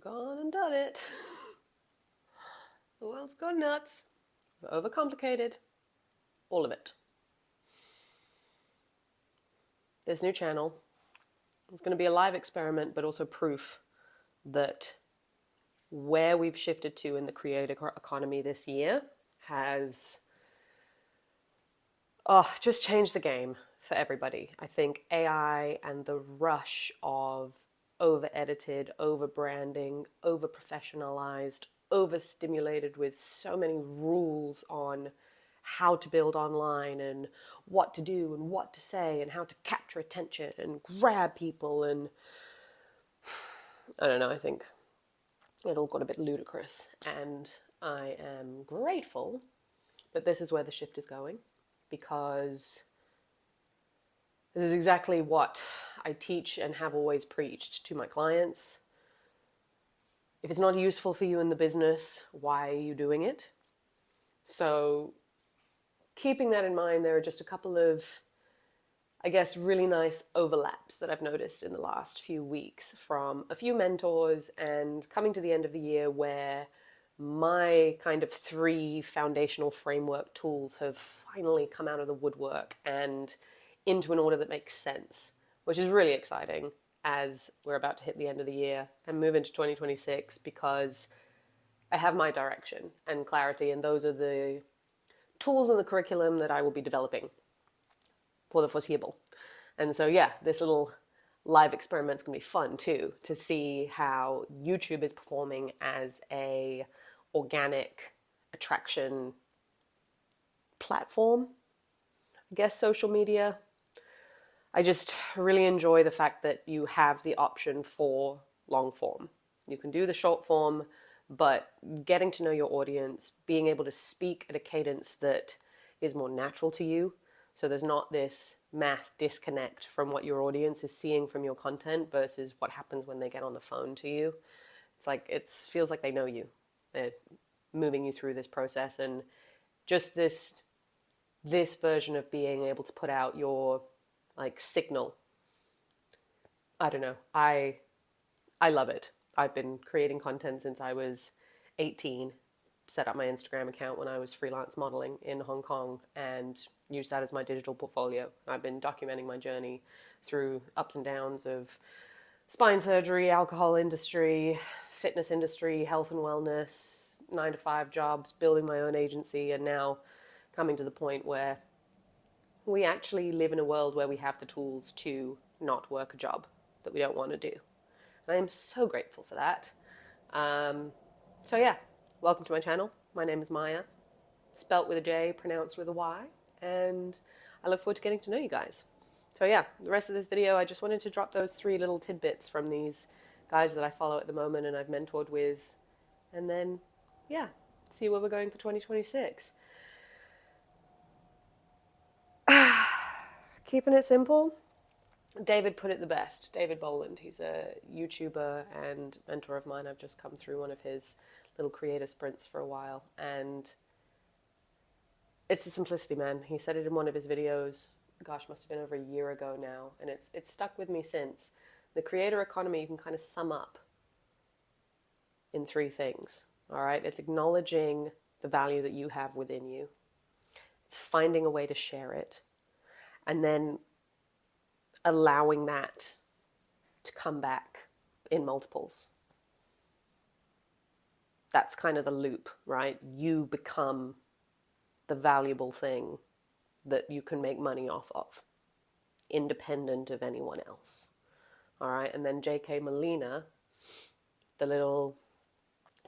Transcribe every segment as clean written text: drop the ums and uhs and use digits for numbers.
Gone and done it. The world's gone nuts. Overcomplicated. All of it. This new channel is going to be a live experiment, but also proof that where we've shifted to in the creator economy this year has just changed the game for everybody. I think AI and the rush of over edited, over branding, over professionalized, over stimulated with so many rules on how to build online and what to do and what to say and how to capture attention and grab people. And I don't know, I think it all got a bit ludicrous. And I am grateful that this is where the shift is going, because this is exactly what I teach and have always preached to my clients. If it's not useful for you in the business, why are you doing it? So, keeping that in mind, there are just a couple of, I guess, really nice overlaps that I've noticed in the last few weeks from a few mentors, and coming to the end of the year where my kind of 3 foundational framework tools have finally come out of the woodwork and into an order that makes sense, which is really exciting as we're about to hit the end of the year and move into 2026, because I have my direction and clarity, and those are the tools in the curriculum that I will be developing for the foreseeable. And so, yeah, this little live experiment's gonna be fun too, to see how YouTube is performing as a organic attraction platform. I guess social media. I just really enjoy the fact that you have the option for long form. You can do the short form, but getting to know your audience, being able to speak at a cadence that is more natural to you. So there's not this mass disconnect from what your audience is seeing from your content versus what happens when they get on the phone to you. It's like, it feels like they know you. They're moving you through this process, and just this version of being able to put out your like signal. I don't know. I love it. I've been creating content since I was 18. Set up my Instagram account when I was freelance modeling in Hong Kong and used that as my digital portfolio. I've been documenting my journey through ups and downs of spine surgery, alcohol industry, fitness industry, health and wellness, 9 to 5 jobs, building my own agency, and now coming to the point where we actually live in a world where we have the tools to not work a job that we don't want to do. And I am so grateful for that. So, yeah, welcome to my channel. My name is Maya, spelt with a J, pronounced with a Y, and I look forward to getting to know you guys. So, yeah, the rest of this video, I just wanted to drop those 3 little tidbits from these guys that I follow at the moment and I've mentored with, and then, yeah, see where we're going for 2026. Keeping it simple. David put it the best. David Boland, he's a YouTuber and mentor of mine. I've just come through one of his little creator sprints for a while, and it's the simplicity, man. He said it in one of his videos. Gosh, must have been over a year ago now, and it's stuck with me since. The creator economy you can kind of sum up in 3 things. All right, it's acknowledging the value that you have within you. It's finding a way to share it, and then allowing that to come back in multiples. That's kind of the loop, right? You become the valuable thing that you can make money off of, independent of anyone else. All right. And then J.K. Molina, the little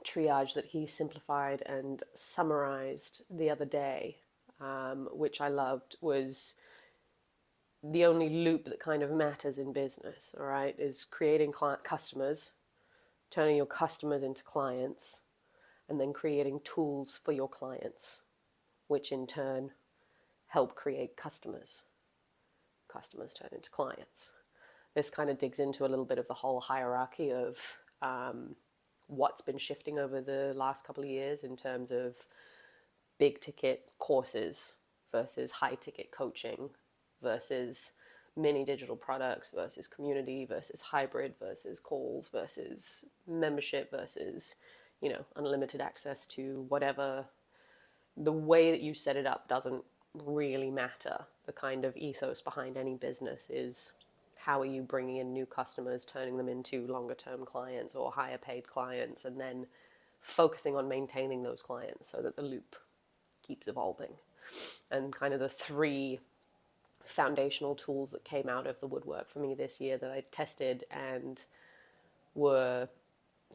triage that he simplified and summarized the other day, which I loved, was the only loop that kind of matters in business, all right, is creating customers, turning your customers into clients, and then creating tools for your clients, which in turn help create customers. Customers turn into clients. This kind of digs into a little bit of the whole hierarchy of what's been shifting over the last couple of years in terms of big ticket courses versus high ticket coaching versus mini digital products versus community versus hybrid versus calls versus membership versus, unlimited access to whatever. The way that you set it up doesn't really matter. The kind of ethos behind any business is, how are you bringing in new customers, turning them into longer term clients or higher paid clients, and then focusing on maintaining those clients so that the loop keeps evolving. And kind of the three foundational tools that came out of the woodwork for me this year that I tested and were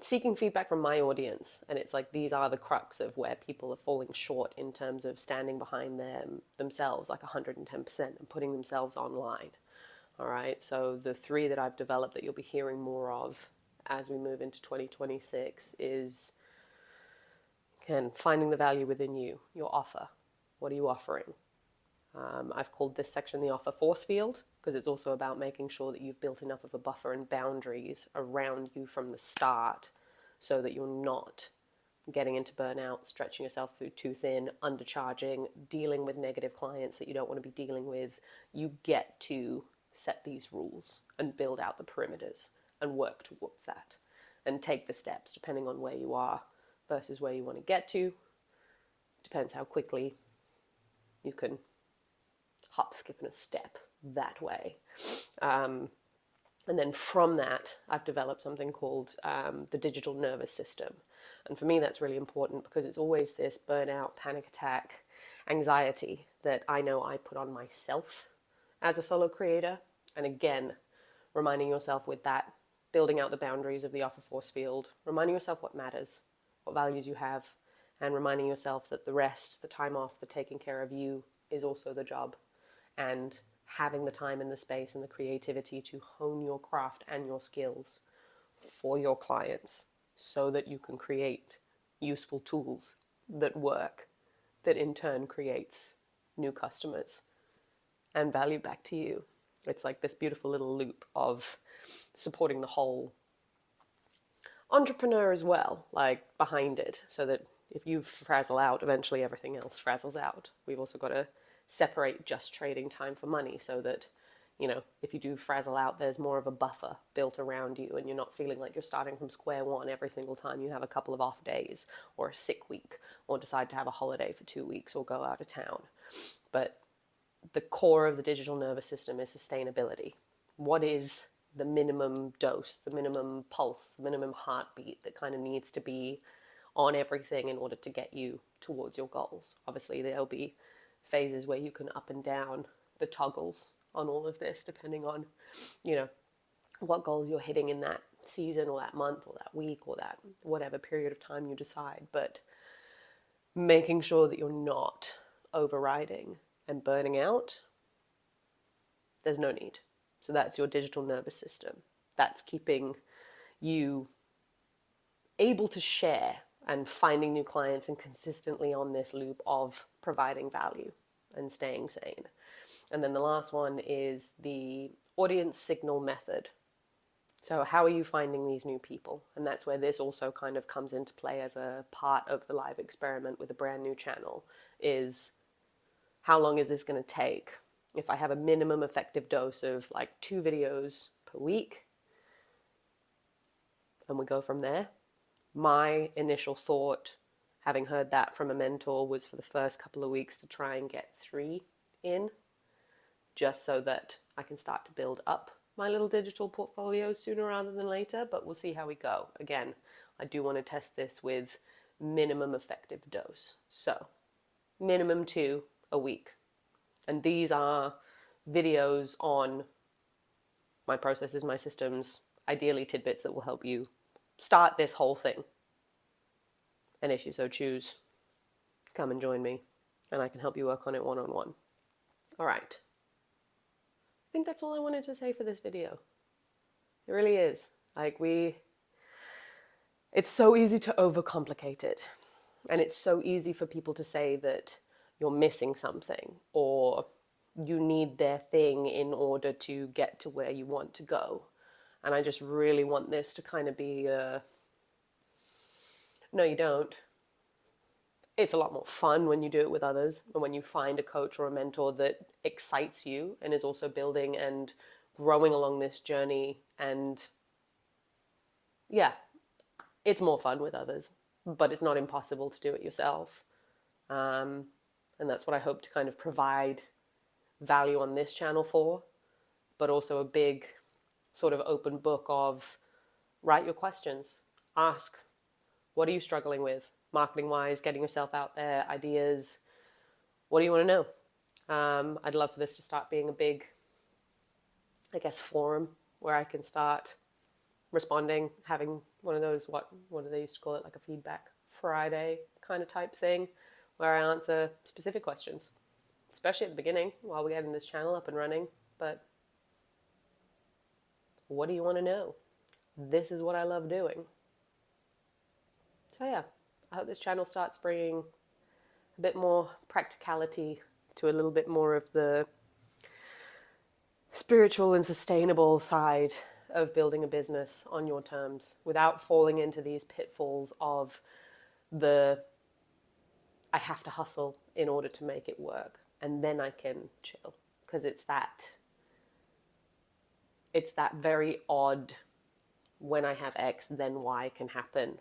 seeking feedback from my audience, and it's like these are the crux of where people are falling short in terms of standing behind themselves like 110% and putting themselves online. All right, so the three that I've developed that you'll be hearing more of as we move into 2026 is, again, finding the value within you, your offer. What are you offering? I've called this section the offer force field, because it's also about making sure that you've built enough of a buffer and boundaries around you from the start so that you're not getting into burnout, stretching yourself through too thin, undercharging, dealing with negative clients that you don't want to be dealing with. You get to set these rules and build out the perimeters and work towards that and take the steps depending on where you are versus where you want to get to. Depends how quickly you can hop, skip, and a step that way. And then from that, I've developed something called the digital nervous system. And for me, that's really important because it's always this burnout, panic attack, anxiety that I know I put on myself as a solo creator. And again, reminding yourself with that, building out the boundaries of the offer force field, reminding yourself what matters, what values you have, and reminding yourself that the rest, the time off, the taking care of you is also the job. And having the time and the space and the creativity to hone your craft and your skills for your clients so that you can create useful tools that work, that in turn creates new customers and value back to you. It's like this beautiful little loop of supporting the whole entrepreneur as well, like behind it, so that if you frazzle out, eventually everything else frazzles out. We've also got to separate just trading time for money so that, if you do frazzle out, there's more of a buffer built around you and you're not feeling like you're starting from square one every single time you have a couple of off days or a sick week or decide to have a holiday for 2 weeks or go out of town. But the core of the digital nervous system is sustainability. What is the minimum dose, the minimum pulse, the minimum heartbeat that kind of needs to be on everything in order to get you towards your goals? Obviously, there'll be phases where you can up and down the toggles on all of this, depending on, what goals you're hitting in that season or that month or that week or that whatever period of time you decide. But making sure that you're not overriding and burning out, there's no need. So that's your digital nervous system. That's keeping you able to share and finding new clients and consistently on this loop of providing value and staying sane. And then the last one is the audience signal method. So how are you finding these new people? And that's where this also kind of comes into play as a part of the live experiment with a brand new channel, is how long is this going to take? If I have a minimum effective dose of like 2 videos per week, and we go from there. My initial thought, having heard that from a mentor, was for the first couple of weeks to try and get 3 in, just so that I can start to build up my little digital portfolio sooner rather than later, but we'll see how we go. Again, I do want to test this with minimum effective dose. So, minimum 2 a week. And these are videos on my processes, my systems, ideally tidbits that will help you start this whole thing. And if you so choose, come and join me and I can help you work on it one-on-one. All right. I think that's all I wanted to say for this video. It really is. It's so easy to overcomplicate it. And it's so easy for people to say that you're missing something or you need their thing in order to get to where you want to go. And I just really want this to kind of be no, you don't. it's a lot more fun when you do it with others, and when you find a coach or a mentor that excites you and is also building and growing along this journey. And yeah, it's more fun with others, but it's not impossible to do it yourself. And that's what I hope to kind of provide value on this channel for, but also a big sort of open book of write your questions, ask, what are you struggling with marketing wise, getting yourself out there, ideas, what do you want to know? I'd love for this to start being a big, I guess, forum where I can start responding, having one of those, what do they used to call it, like a feedback Friday kind of type thing, where I answer specific questions, especially at the beginning while we're getting this channel up and running. But what do you want to know? This is what I love doing. So yeah, I hope this channel starts bringing a bit more practicality to a little bit more of the spiritual and sustainable side of building a business on your terms without falling into these pitfalls of the I have to hustle in order to make it work and then I can chill, because it's that very odd when I have X then Y can happen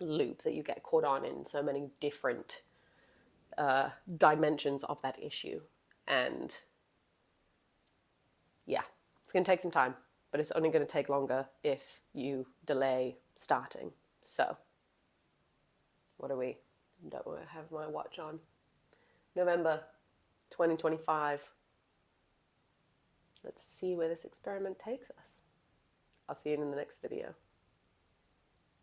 loop that you get caught on in so many different dimensions of that issue. And yeah, it's going to take some time, but it's only going to take longer if you delay starting. So what are we? Don't have my watch on. November 2025. Let's see where this experiment takes us. I'll see you in the next video.